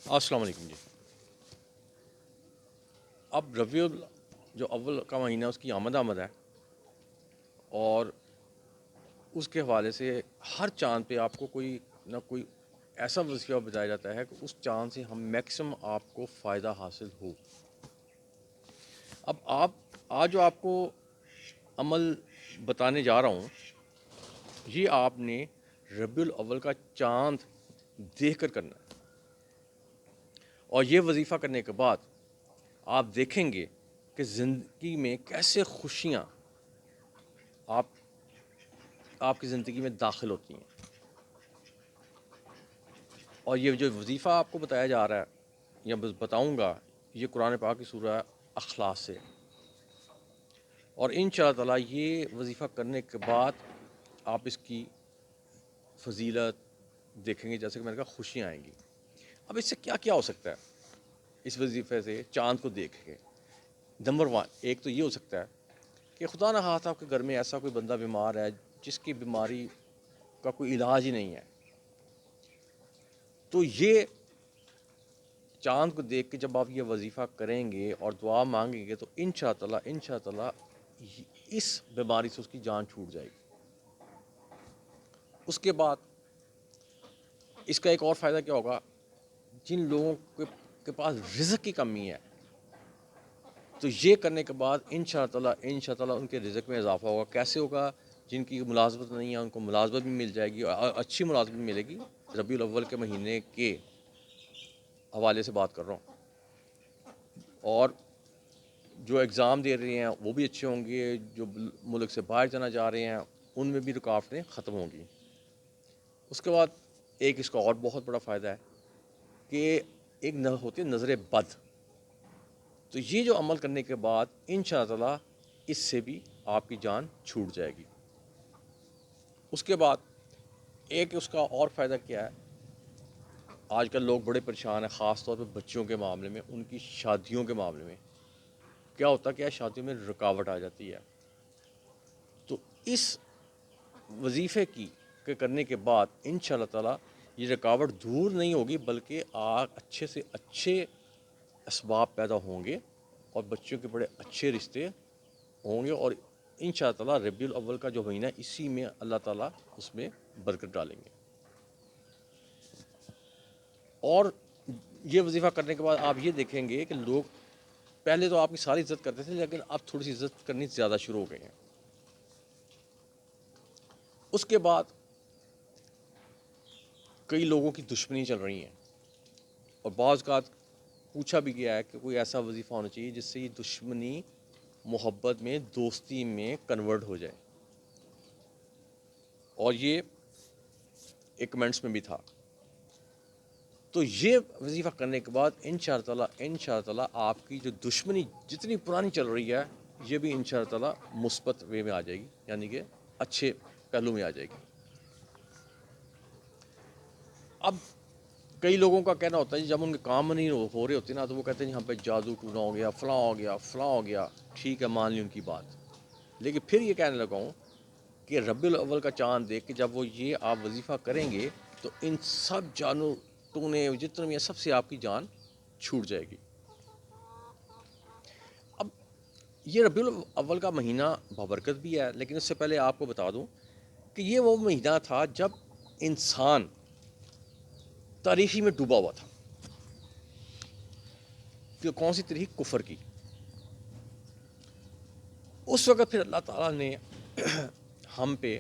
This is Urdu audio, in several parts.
السلام علیکم جی۔ اب ربیع جو اول کا مہینہ ہے اس کی آمد ہے، اور اس کے حوالے سے ہر چاند پہ آپ کو کوئی نہ کوئی ایسا وظیفہ بتایا جاتا ہے کہ اس چاند سے ہم میکسیمم آپ کو فائدہ حاصل ہو۔ اب آج جو آپ کو عمل بتانے جا رہا ہوں، یہ آپ نے ربیع الاول کا چاند دیکھ کر کرنا ہے، اور یہ وظیفہ کرنے کے بعد آپ دیکھیں گے کہ زندگی میں کیسے خوشیاں آپ کی زندگی میں داخل ہوتی ہیں۔ اور یہ جو وظیفہ آپ کو بتایا جا رہا ہے یا بتاؤں گا، یہ قرآن پاک کی سورہ اخلاص سے، اور ان شاء اللہ تعالیٰ یہ وظیفہ کرنے کے بعد آپ اس کی فضیلت دیکھیں گے، جیسے کہ میں نے کہا خوشیاں آئیں گی۔ اب اس سے کیا کیا ہو سکتا ہے اس وظیفے سے چاند کو دیکھ کے؟ نمبر 1، ایک تو یہ ہو سکتا ہے کہ خدا نہ خواستہ آپ کے گھر میں ایسا کوئی بندہ بیمار ہے جس کی بیماری کا کوئی علاج ہی نہیں ہے، تو یہ چاند کو دیکھ کے جب آپ یہ وظیفہ کریں گے اور دعا مانگیں گے تو انشاءاللہ اس بیماری سے اس کی جان چھوٹ جائے گی۔ اس کے بعد اس کا ایک اور فائدہ کیا ہوگا؟ جن لوگوں کے پاس رزق کی کمی ہے، تو یہ کرنے کے بعد انشاءاللہ ان کے رزق میں اضافہ ہوگا۔ کیسے ہوگا؟ جن کی ملازمت نہیں ہے ان کو ملازمت بھی مل جائے گی، اور اچھی ملازمت ملے گی۔ ربیع الاول کے مہینے کے حوالے سے بات کر رہا ہوں۔ اور جو ایگزام دے رہے ہیں وہ بھی اچھے ہوں گے، جو ملک سے باہر جانا چاہ رہے ہیں ان میں بھی رکاوٹیں ختم ہوں گی۔ اس کے بعد ایک اس کا اور بہت بڑا فائدہ ہے کہ ایک ہوتی ہے نظر بد، تو یہ جو عمل کرنے کے بعد انشاءاللہ اس سے بھی آپ کی جان چھوٹ جائے گی۔ اس کے بعد ایک اس کا اور فائدہ کیا ہے؟ آج کل لوگ بڑے پریشان ہیں، خاص طور پہ بچوں کے معاملے میں، ان کی شادیوں کے معاملے میں کیا ہوتا ہے، کیا شادیوں میں رکاوٹ آ جاتی ہے۔ تو اس وظیفے کے کرنے کے بعد انشاءاللہ تعالیٰ یہ رکاوٹ دور نہیں ہوگی، بلکہ اچھے سے اچھے اسباب پیدا ہوں گے اور بچوں کے بڑے اچھے رشتے ہوں گے، اور انشاءاللہ تعالیٰ ربیع الاول کا جو مہینہ ہے اسی میں اللہ تعالیٰ اس میں برکت ڈالیں گے۔ اور یہ وظیفہ کرنے کے بعد آپ یہ دیکھیں گے کہ لوگ پہلے تو آپ کی ساری عزت کرتے تھے، لیکن اب تھوڑی سی عزت کرنی زیادہ شروع ہو گئی ہیں۔ اس کے بعد کئی لوگوں کی دشمنی چل رہی ہیں، اور بعض کا پوچھا بھی گیا ہے کہ کوئی ایسا وظیفہ ہونا چاہیے جس سے یہ دشمنی محبت میں، دوستی میں کنورٹ ہو جائے، اور یہ ایک کمنٹس میں بھی تھا۔ تو یہ وظیفہ کرنے کے بعد انشاءاللہ تعالیٰ آپ کی جو دشمنی جتنی پرانی چل رہی ہے یہ بھی انشاءاللہ تعالیٰ مثبت وے میں آ جائے گی، یعنی کہ اچھے پہلو میں آ جائے گی۔ اب کئی لوگوں کا کہنا ہوتا ہے جب ان کے کام نہیں ہو رہے ہوتے نا، تو وہ کہتے ہیں یہاں پہ جادو ٹونا ہو گیا، فلاں ہو گیا، فلاں ہو گیا۔ ٹھیک ہے، مان لی ان کی بات، لیکن پھر یہ کہنے لگا ہوں کہ ربیع الاول کا چاند دیکھ کے جب وہ یہ آپ وظیفہ کریں گے تو ان سب جانوں ٹونے جتنے بھی ہیں سب سے آپ کی جان چھوٹ جائے گی۔ اب یہ ربیع الاول کا مہینہ بابرکت بھی ہے، لیکن اس سے پہلے آپ کو بتا دوں کہ یہ وہ مہینہ تھا جب انسان تاریخی میں ڈوبا ہوا تھا۔ کہ کون سی تاریخ؟ کفر کی۔ اس وقت پھر اللہ تعالیٰ نے ہم پہ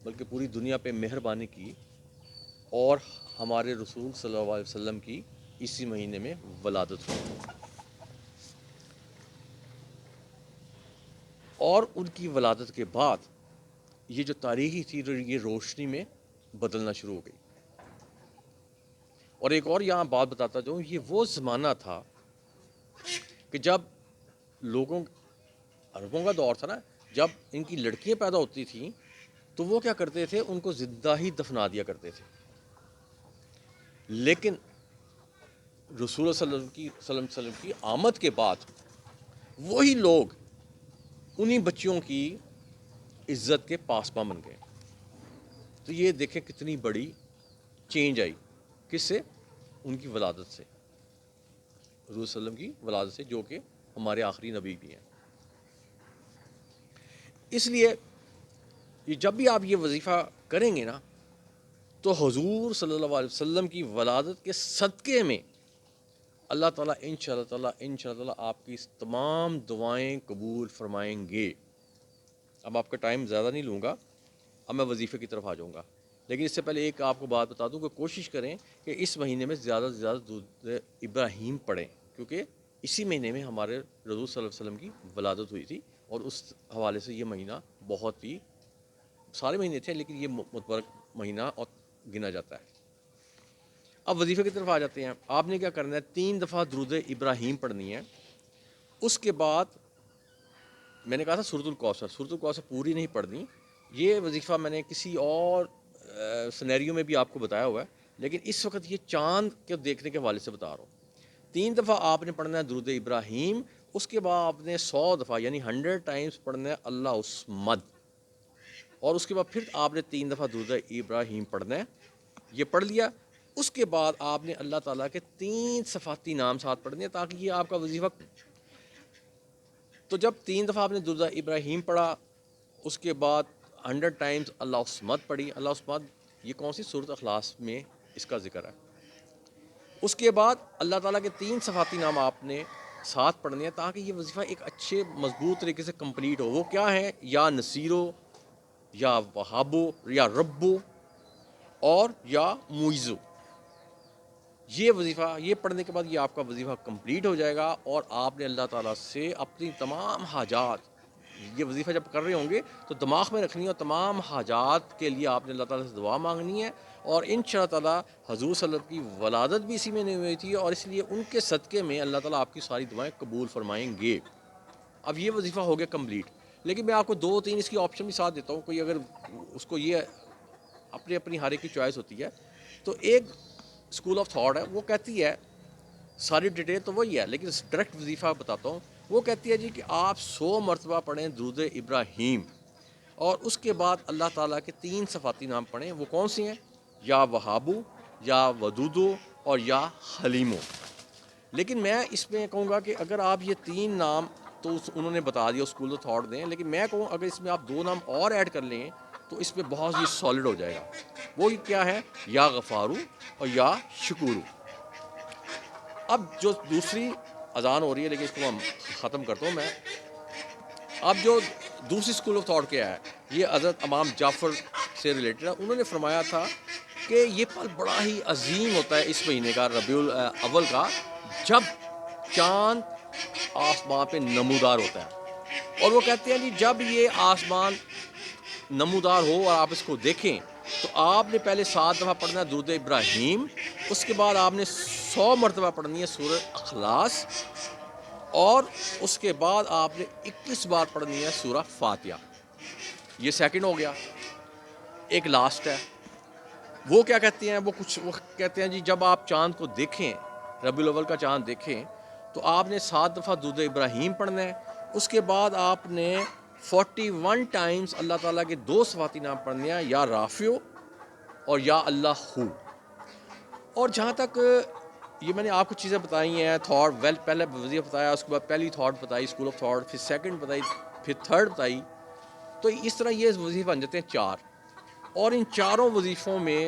بلکہ پوری دنیا پہ مہربانی کی، اور ہمارے رسول صلی اللہ علیہ وسلم کی اسی مہینے میں ولادت ہوئی، اور ان کی ولادت کے بعد یہ جو تاریخی تھی یہ روشنی میں بدلنا شروع ہو گئی۔ اور ایک اور یہاں بات بتاتا جاؤں، یہ وہ زمانہ تھا کہ جب لوگوں عربوں کا دور تھا نا، جب ان کی لڑکیاں پیدا ہوتی تھیں تو وہ کیا کرتے تھے، ان کو زندہ ہی دفنا دیا کرتے تھے۔ لیکن رسول صلی اللہ علیہ وسلم کی آمد کے بعد وہی لوگ انہی بچیوں کی عزت کے پاسباں بن گئے۔ تو یہ دیکھیں کتنی بڑی چینج آئی، کس سے؟ ان کی ولادت سے، حضور صلی اللہ علیہ وسلم کی ولادت سے، جو کہ ہمارے آخری نبی بھی ہیں۔ اس لیے یہ جب بھی آپ یہ وظیفہ کریں گے نا، تو حضور صلی اللہ علیہ وسلم کی ولادت کے صدقے میں اللہ تعالیٰ انشاءاللہ آپ کی تمام دعائیں قبول فرمائیں گے۔ اب آپ کا ٹائم زیادہ نہیں لوں گا، اب میں وظیفے کی طرف آ جاؤں گا، لیکن اس سے پہلے ایک آپ کو بات بتا دوں کہ کوشش کریں کہ اس مہینے میں زیادہ سے زیادہ درود ابراہیم پڑھیں، کیونکہ اسی مہینے میں ہمارے رسول صلی اللہ علیہ وسلم کی ولادت ہوئی تھی، اور اس حوالے سے یہ مہینہ بہت ہی، سارے مہینے تھے لیکن یہ متبرک مہینہ اور گنا جاتا ہے۔ اب وظیفے کی طرف آ جاتے ہیں۔ آپ نے کیا کرنا ہے، 3 دفعہ درود ابراہیم پڑھنی ہے۔ اس کے بعد میں نے کہا تھا سورۃ الکوثر پوری نہیں پڑھنی، یہ وظیفہ میں نے کسی اور سنیریو میں بھی آپ کو بتایا ہوا ہے، لیکن اس وقت یہ چاند کے دیکھنے کے حوالے سے بتا رہا ہوں۔ 3 دفعہ آپ نے پڑھنا ہے درود ابراہیم، اس کے بعد آپ نے 100 دفعہ یعنی 100 ٹائمز پڑھنا ہے اللہ الصمد، اور اس کے بعد پھر آپ نے 3 دفعہ درود ابراہیم پڑھنا ہے۔ یہ پڑھ لیا، اس کے بعد آپ نے اللہ تعالیٰ کے 3 صفاتی نام ساتھ پڑھنے ہیں، تاکہ یہ آپ کا وظیفہ، تو جب 3 دفعہ آپ نے درود ابراہیم پڑھا، اس کے بعد 100 ٹائمز اللہ الصمد پڑھی۔ اللہ الصمد یہ کون سی سورۃ اخلاص میں اس کا ذکر ہے۔ اس کے بعد اللہ تعالیٰ کے 3 صفاتی نام آپ نے ساتھ پڑھنے ہیں، تاکہ یہ وظیفہ ایک اچھے مضبوط طریقے سے کمپلیٹ ہو۔ وہ کیا ہے، یا نصیرو، یا وہابو، یا ربو، اور یا معیزو۔ یہ وظیفہ، یہ پڑھنے کے بعد یہ آپ کا وظیفہ کمپلیٹ ہو جائے گا، اور آپ نے اللہ تعالیٰ سے اپنی تمام حاجات، یہ وظیفہ جب کر رہے ہوں گے تو دماغ میں رکھنی ہے، اور تمام حاجات کے لیے آپ نے اللہ تعالیٰ سے دعا مانگنی ہے، اور انشاء اللہ تعالیٰ حضور صلی اللہ علیہ وسلم کی ولادت بھی اسی میں نہیں ہوئی تھی، اور اس لیے ان کے صدقے میں اللہ تعالیٰ آپ کی ساری دعائیں قبول فرمائیں گے۔ اب یہ وظیفہ ہو گیا کمپلیٹ، لیکن میں آپ کو 2-3 اس کی آپشن بھی ساتھ دیتا ہوں، کوئی اگر اس کو، یہ اپنی ہر ایک کی چوائس ہوتی ہے۔ تو ایک اسکول آف تھاٹ ہے، وہ کہتی ہے، ساری ڈیٹیل تو وہی ہے لیکن ڈائریکٹ وظیفہ بتاتا ہوں، وہ کہتی ہے جی کہ آپ 100 مرتبہ پڑھیں درود ابراہیم، اور اس کے بعد اللہ تعالیٰ کے 3 صفاتی نام پڑھیں۔ وہ کون سی ہیں، یا وہابو، یا ودودو، اور یا حلیمو۔ لیکن میں اس میں کہوں گا کہ اگر آپ یہ 3 نام تو انہوں نے بتا دیا، اسکول آف تھاٹ دیں، لیکن میں کہوں اگر اس میں آپ 2 نام اور ایڈ کر لیں تو اس پہ بہت ہی سالڈ ہو جائے گا۔ وہ کیا ہے، یا غفارو اور یا شکورو۔ اب جو دوسری اذان ہو رہی ہے، لیکن اس کو ہم ختم کرتا ہوں میں۔ اب جو دوسری اسکول آف تھاٹ کیا ہے، یہ حضرت امام جعفر سے ریلیٹڈ ہے۔ انہوں نے فرمایا تھا کہ یہ پل بڑا ہی عظیم ہوتا ہے اس مہینے کا، ربیع الاول کا، جب چاند آسمان پہ نمودار ہوتا ہے۔ اور وہ کہتے ہیں جی جب یہ آسمان نمودار ہو اور آپ اس کو دیکھیں تو آپ نے پہلے 7 دفعہ پڑھنا ہے درود ابراہیم، اس کے بعد آپ نے 100 مرتبہ پڑھنی ہے سورۃ اخلاص، اور اس کے بعد آپ نے 21 بار پڑھنی ہے سورہ فاتحہ۔ یہ سیکنڈ ہو گیا۔ ایک لاسٹ ہے، وہ کیا کہتے ہیں، وہ کہتے ہیں جی جب آپ چاند کو دیکھیں، ربیع الاول کا چاند دیکھیں، تو آپ نے 7 دفعہ درود ابراہیم پڑھنا ہے، اس کے بعد آپ نے 41 ٹائمز اللہ تعالیٰ کے 2 صفاتی نام پڑھنے ہیں، یا رافع اور یا اللہ ہو۔ اور جہاں تک یہ میں نے آپ کو چیزیں بتائی ہیں، تھاٹ پہلے وظیفہ بتایا، اس کے بعد پہلی تھاٹ بتائی اسکول آف تھاٹ، پھر سیکنڈ بتائی، پھر تھرڈ بتائی، تو اس طرح یہ وظیفہ بن جاتے ہیں 4، اور ان چاروں وظیفوں میں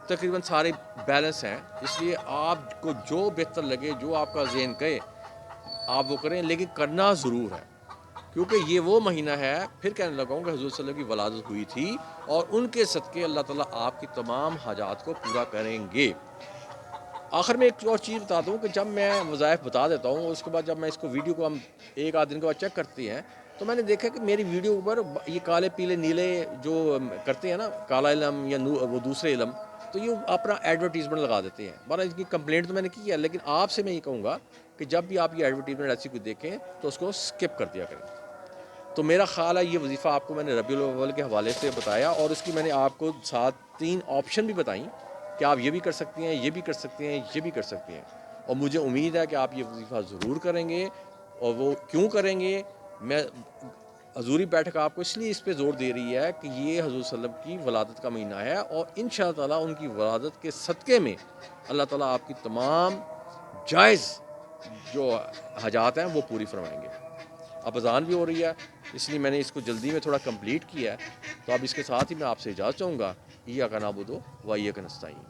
تقریباً سارے بیلنس ہیں۔ اس لیے آپ کو جو بہتر لگے، جو آپ کا ذہن کہے آپ وہ کریں، لیکن کرنا ضرور ہے، کیونکہ یہ وہ مہینہ ہے، پھر کہنے لگا ہوں کہ حضور صلی اللہ علیہ وسلم کی ولادت ہوئی تھی، اور ان کے صدقے اللہ تعالیٰ آپ کی تمام حاجات کو پورا کریں گے۔ آخر میں ایک اور چیز بتا دوں کہ جب میں وظائف بتا دیتا ہوں، اس کے بعد جب میں اس کو ویڈیو کو ہم 1-8 دن کے بعد چیک کرتے ہیں، تو میں نے دیکھا کہ میری ویڈیو پر یہ کالے پیلے نیلے جو کرتے ہیں نا، کالا علم یا وہ دوسرے علم، تو یہ اپنا ایڈورٹیزمنٹ لگا دیتے ہیں۔ بارہ اس کی کمپلینٹ تو میں نے کی ہے، لیکن آپ سے میں یہ کہوں گا کہ جب بھی آپ یہ ایڈورٹیزمنٹ ایسی کوئی دیکھیں تو اس کو سکپ کر دیا کریں۔ تو میرا خیال ہے یہ وظیفہ آپ کو میں نے ربیع الاول کے حوالے سے بتایا، اور اس کی میں نے آپ کو ساتھ 3 آپشن بھی بتائیں کہ آپ یہ بھی کر سکتے ہیں، یہ بھی کر سکتے ہیں، یہ بھی کر سکتے ہیں، اور مجھے امید ہے کہ آپ یہ وظیفہ ضرور کریں گے۔ اور وہ کیوں کریں گے، میں حضوری بیٹھک آپ کو اس لیے اس پہ زور دے رہی ہے کہ یہ حضور صلی اللہ علیہ وسلم کی ولادت کا مہینہ ہے، اور ان شاء اللہ تعالیٰ ان کی ولادت کے صدقے میں اللہ تعالیٰ آپ کی تمام جائز جو حاجات ہیں وہ پوری فرمائیں گے. اب اذان بھی ہو رہی ہے، اس لیے میں نے اس کو جلدی میں تھوڑا کمپلیٹ کیا ہے. تو اب اس کے ساتھ ہی میں آپ سے اجازت چاہوں گا. ایاک نعبد و ایاک نستعین.